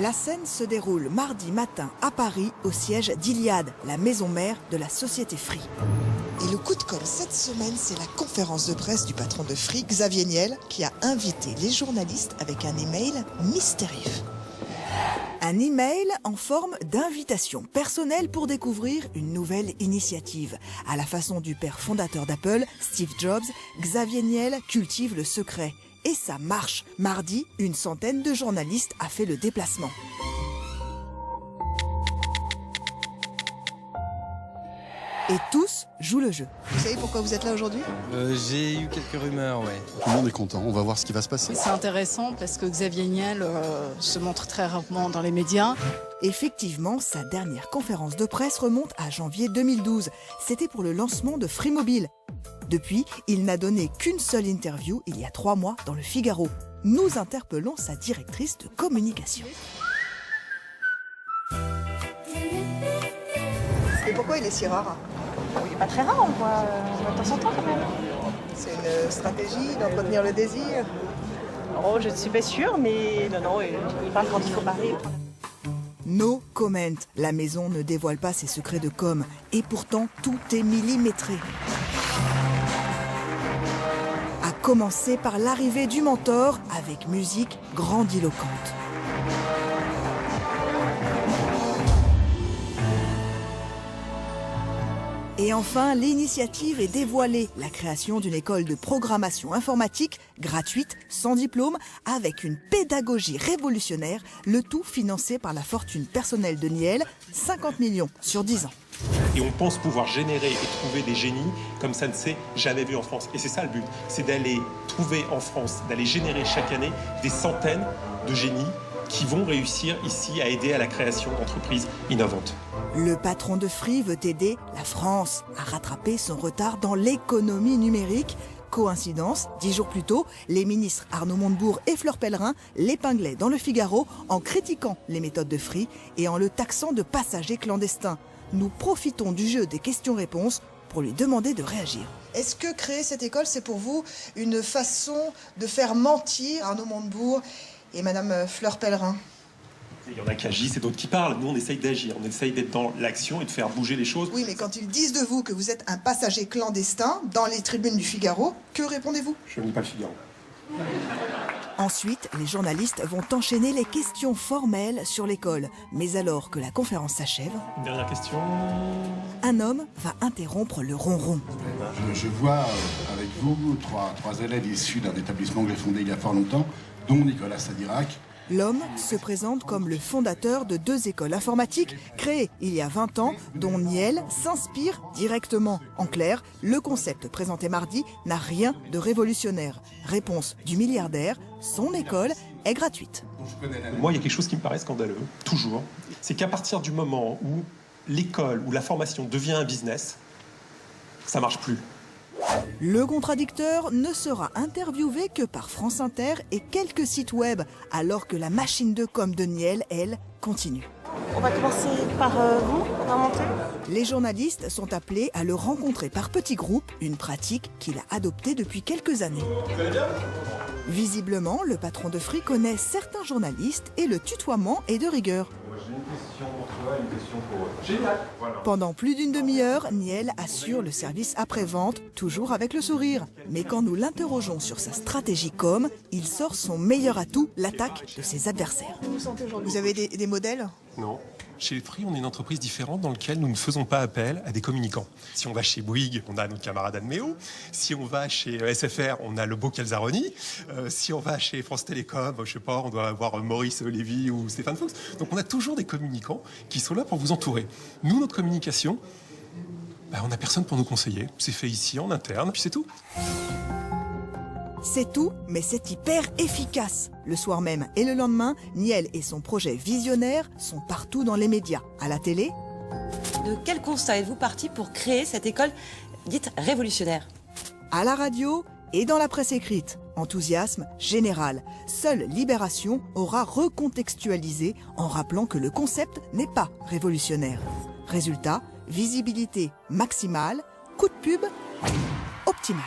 La scène se déroule mardi matin à Paris, au siège d'Iliade, la maison mère de la société Free. Et le coup de com' cette semaine, c'est la conférence de presse du patron de Free, Xavier Niel, qui a invité les journalistes avec un email mystérieux. Un email en forme d'invitation personnelle pour découvrir une nouvelle initiative. À la façon du père fondateur d'Apple, Steve Jobs, Xavier Niel cultive le secret. Et ça marche. Mardi, une centaine de journalistes a fait le déplacement. Et tous jouent le jeu. Vous savez pourquoi vous êtes là aujourd'hui ? J'ai eu quelques rumeurs, ouais. Tout le monde est content, on va voir ce qui va se passer. C'est intéressant parce que Xavier Niel se montre très rarement dans les médias. Effectivement, sa dernière conférence de presse remonte à janvier 2012. C'était pour le lancement de Free Mobile. Depuis, il n'a donné qu'une seule interview il y a 3 mois dans le Figaro. Nous interpellons sa directrice de communication. Et pourquoi il est si rare ? Il n'est pas très rare, on voit de temps en temps quand même. C'est une stratégie d'entretenir le désir. Oh, je ne suis pas sûre, mais non, il parle quand il faut parler. No comment. La maison ne dévoile pas ses secrets de com. Et pourtant, tout est millimétré. À commencer par l'arrivée du mentor avec musique grandiloquente. Et enfin, l'initiative est dévoilée, la création d'une école de programmation informatique gratuite, sans diplôme, avec une pédagogie révolutionnaire, le tout financé par la fortune personnelle de Niel, 50 millions sur 10 ans. Et on pense pouvoir générer et trouver des génies comme ça ne s'est jamais vu en France. Et c'est ça le but, c'est d'aller trouver en France, d'aller générer chaque année des centaines de génies qui vont réussir ici à aider à la création d'entreprises innovantes. Le patron de Free veut aider la France à rattraper son retard dans l'économie numérique. Coïncidence, 10 jours plus tôt, les ministres Arnaud Montebourg et Fleur Pellerin l'épinglaient dans le Figaro en critiquant les méthodes de Free et en le taxant de passager clandestin. Nous profitons du jeu des questions-réponses pour lui demander de réagir. Est-ce que créer cette école, c'est pour vous une façon de faire mentir Arnaud Montebourg et Madame Fleur Pellerin ? Il y en a qui agissent et d'autres qui parlent. Nous, on essaye d'agir. On essaye d'être dans l'action et de faire bouger les choses. Oui, mais quand ils disent de vous que vous êtes un passager clandestin dans les tribunes du Figaro, que répondez-vous ? Je ne lis pas le Figaro. Ensuite, les journalistes vont enchaîner les questions formelles sur l'école. Mais alors que la conférence s'achève, Une dernière question. un homme va interrompre le ronron. Je vois avec vous trois élèves issus d'un établissement que j'ai fondé il y a fort longtemps, dont Nicolas Sadirac. L'homme se présente comme le fondateur de 2 écoles informatiques créées il y a 20 ans, dont Niel s'inspire directement. En clair, le concept présenté mardi n'a rien de révolutionnaire. Réponse du milliardaire, son école est gratuite. Moi, il y a quelque chose qui me paraît scandaleux, toujours. C'est qu'à partir du moment où l'école ou la formation devient un business, ça marche plus. Le contradicteur ne sera interviewé que par France Inter et quelques sites web, alors que la machine de com de Niel, elle, continue. On va commencer par vous, on va monter. Les journalistes sont appelés à le rencontrer par petits groupes, une pratique qu'il a adoptée depuis quelques années. Visiblement, le patron de Free connaît certains journalistes et le tutoiement est de rigueur. J'ai une question pour toi, une question pour eux. Génial. Voilà. Pendant plus d'une demi-heure, Niel assure le service après-vente, toujours avec le sourire. Mais quand nous l'interrogeons sur sa stratégie com, il sort son meilleur atout, l'attaque de ses adversaires. Vous avez des modèles ? Non. Chez Free, on est une entreprise différente dans laquelle nous ne faisons pas appel à des communicants. Si on va chez Bouygues, on a notre camarade Adméo. Si on va chez SFR, on a le beau Calzaroni. Si on va chez France Télécom, je sais pas, on doit avoir Maurice Lévy ou Stéphane Fox. Donc on a toujours des communicants qui sont là pour vous entourer. Nous, notre communication, on n'a personne pour nous conseiller. C'est fait ici, en interne, puis c'est tout. C'est tout, mais c'est hyper efficace. Le soir même et le lendemain, Niel et son projet visionnaire sont partout dans les médias. À la télé, De quel constat êtes-vous parti pour créer cette école dite révolutionnaire ? à la radio et dans la presse écrite. Enthousiasme général. Seule Libération aura recontextualisé en rappelant que le concept n'est pas révolutionnaire. Résultat, visibilité maximale, coût de pub optimal.